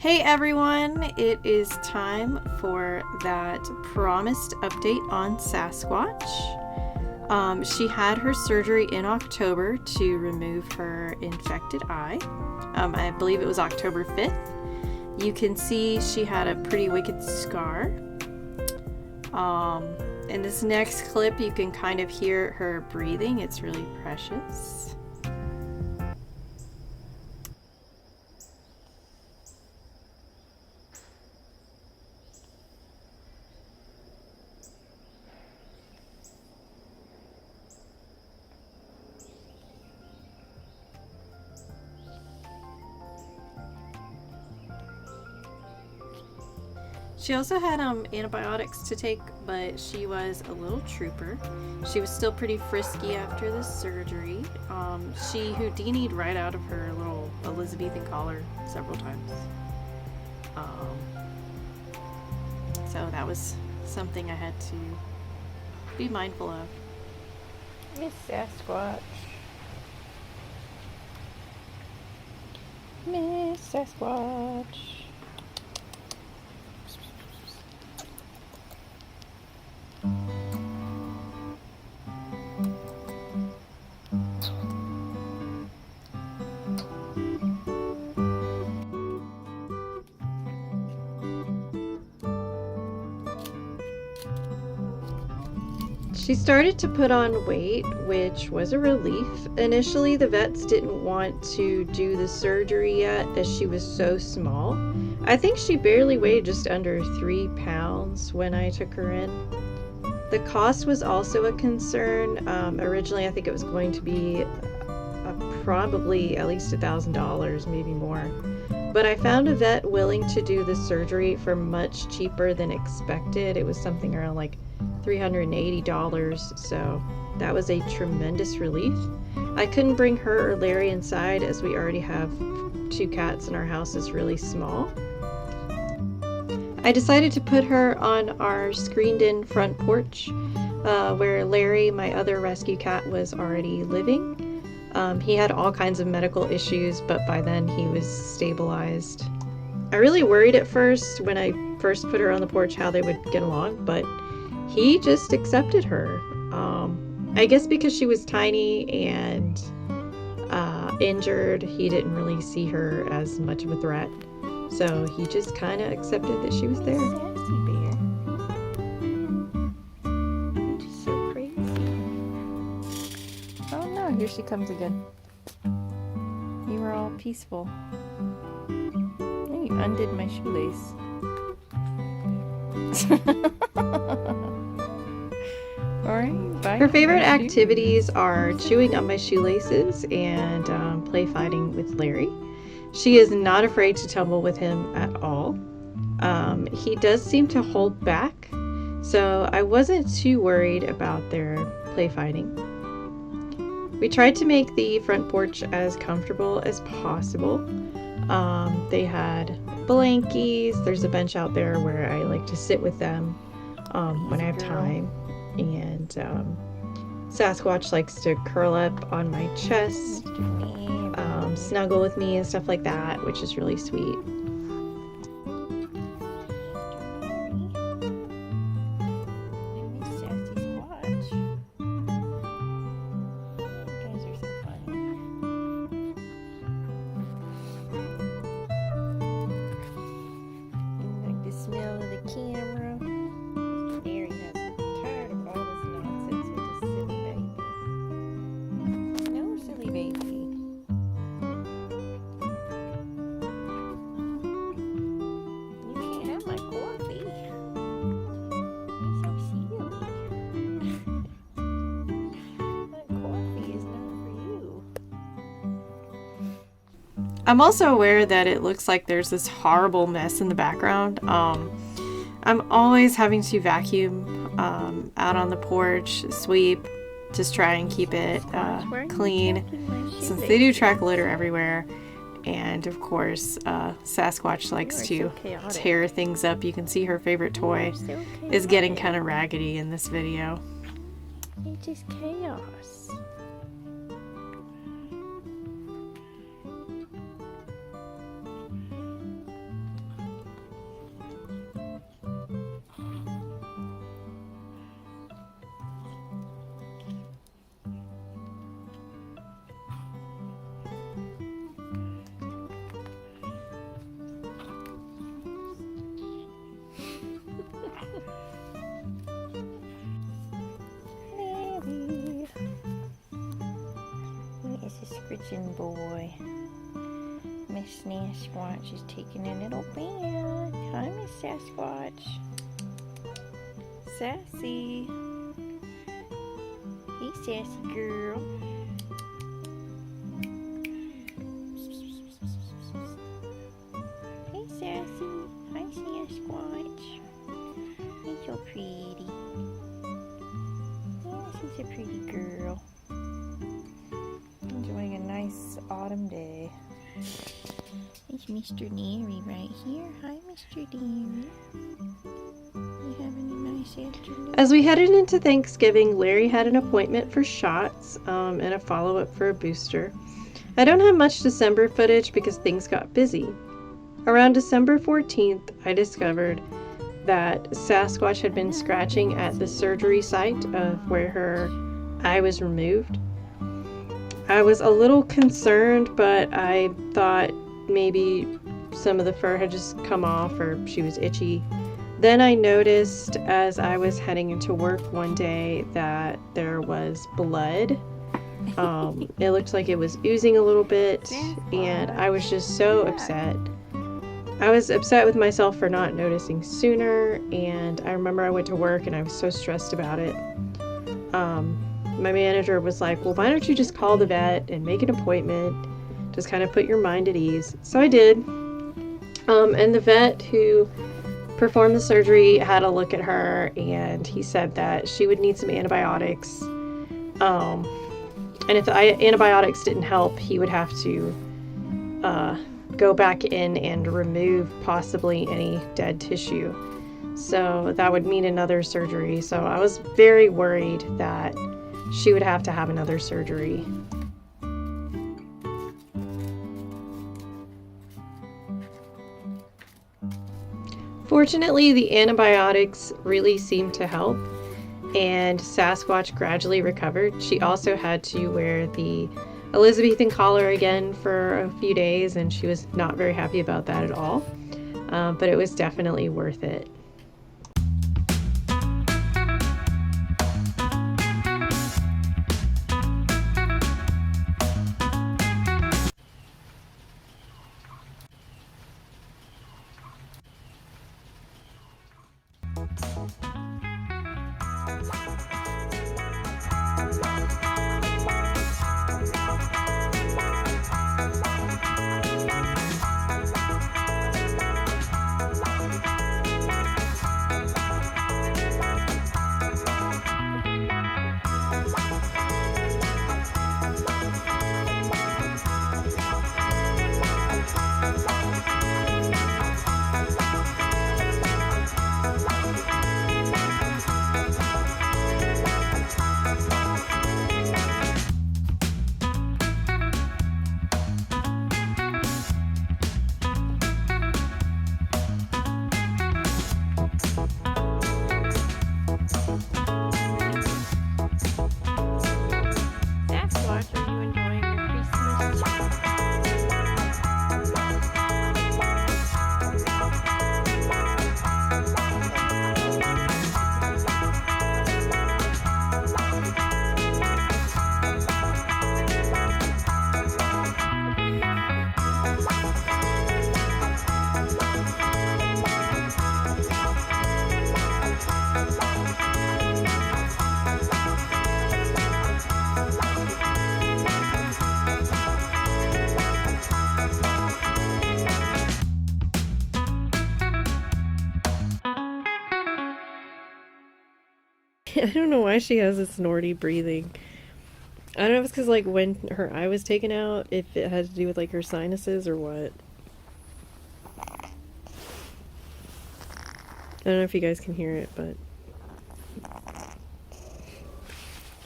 Hey everyone, it is time for that promised update on Sasquatch. She had her surgery in October to remove her infected eye. I believe it was October 5th. You can see she had a pretty wicked scar. In this next clip, you can kind of hear her breathing. It's really precious. She also had antibiotics to take, but she was a little trooper. She was still pretty frisky after the surgery. She Houdini'd right out of her little Elizabethan collar several times. So that was something I had to be mindful of. Miss Sasquatch. Miss Sasquatch. She started to put on weight, which was a relief. Initially, the vets didn't want to do the surgery yet as she was so small. I think she barely weighed just under 3 pounds when I took her in. The cost was also a concern. Originally, I think it was going to be probably at least $1,000, maybe more. But I found a vet willing to do the surgery for much cheaper than expected. It was something around like $380, so that was a tremendous relief. I couldn't bring her or Larry inside as we already have 2 cats and our house is really small. I decided to put her on our screened-in front porch where Larry, my other rescue cat, was already living. He had all kinds of medical issues, but by then he was stabilized. I really worried at first when I first put her on the porch how they would get along, but he just accepted her. I guess because she was tiny and injured, he didn't really see her as much of a threat. So he just kind of accepted that she was there. Sassy bear. She's so crazy. Oh no, here she comes again. You were all peaceful. Oh, you undid my shoelace. Alright, bye. Her favorite activities are chewing up my shoelaces and play fighting with Larry. She is not afraid to tumble with him at all. He does seem to hold back, so I wasn't too worried about their play fighting. We tried to make the front porch as comfortable as possible. They had blankies. There's a bench out there where I like to sit with them when I have time. And Sasquatch likes to curl up on my chest, snuggle with me and stuff like that, which is really sweet. Smell of the camera. Larry has tired of all this nonsense with this silly baby. No, silly baby. You can't have my coffee. You're so silly. My coffee is not for you. I'm also aware that it looks like there's this horrible mess in the background. I'm always having to vacuum out on the porch, sweep, just try and keep it clean, since they do track litter everywhere. And of course, Sasquatch likes to tear things up. You can see her favorite toy is getting kind of raggedy in this video. It's just chaos. Frickin' boy. Miss Sasquatch is taking a little bath. Hi, Miss Sasquatch. Sassy. Hey, sassy girl. Hey, Sassy. Hi, Sasquatch. He's so pretty. Yes, he's a pretty girl. Enjoying a nice autumn day. There's Mr. Neri right here. Hi, Mr. Neri. You having a nice afternoon? As we headed into Thanksgiving, Larry had an appointment for shots and a follow-up for a booster. I don't have much December footage because things got busy. Around December 14th, I discovered that Sasquatch had been scratching at the surgery site of where her eye was removed. I was a little concerned, but I thought maybe some of the fur had just come off or she was itchy. Then I noticed as I was heading into work one day that there was blood. It looked like it was oozing a little bit, and I was just so upset. I was upset with myself for not noticing sooner, and I remember I went to work and I was so stressed about it. My manager was like, well, why don't you just call the vet and make an appointment? Just kind of put your mind at ease. So I did. And the vet who performed the surgery had a look at her, and he said that she would need some antibiotics. And if the antibiotics didn't help, he would have to go back in and remove possibly any dead tissue. So that would mean another surgery. So I was very worried that she would have to have another surgery. Fortunately, the antibiotics really seemed to help, and Sasquatch gradually recovered. She also had to wear the Elizabethan collar again for a few days, and she was not very happy about that at all. But it was definitely worth it. I don't know why she has this snorty breathing. I don't know if it's because, like, when her eye was taken out, if it had to do with, like, her sinuses or what. I don't know if you guys can hear it, but...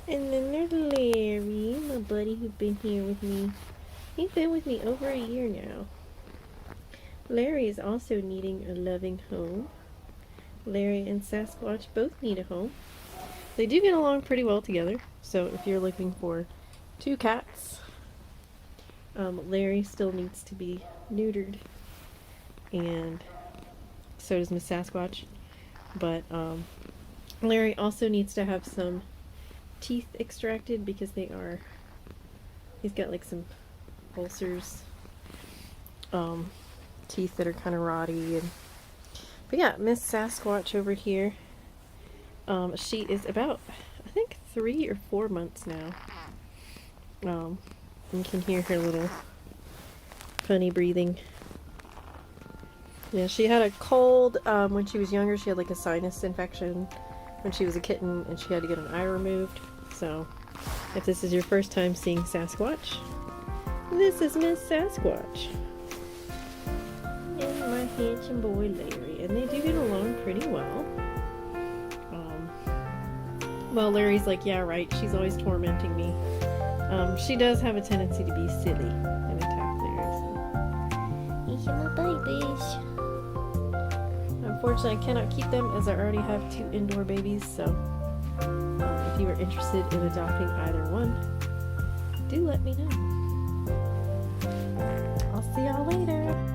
And then there's Larry, my buddy who's been here with me. He's been with me over a year now. Larry is also needing a loving home. Larry and Sasquatch both need a home. They do get along pretty well together, so if you're looking for two cats, Larry still needs to be neutered, and so does Miss Sasquatch, but Larry also needs to have some teeth extracted because they are He's got like some ulcers, teeth that are kind of rotty, but yeah, Miss Sasquatch over here. She is about, I think, 3 or 4 months now. You can hear her little funny breathing. Yeah, she had a cold when she was younger. She had like a sinus infection when she was a kitten, and she had to get an eye removed. So, if this is your first time seeing Sasquatch, this is Miss Sasquatch. And my handsome boy Larry. And they do get along pretty well. Well, Larry's like, yeah, right, she's always tormenting me. She does have a tendency to be silly and attack Larry. So. These are my babies. Unfortunately, I cannot keep them as I already have 2 indoor babies, so if you are interested in adopting either one, do let me know. I'll see y'all later.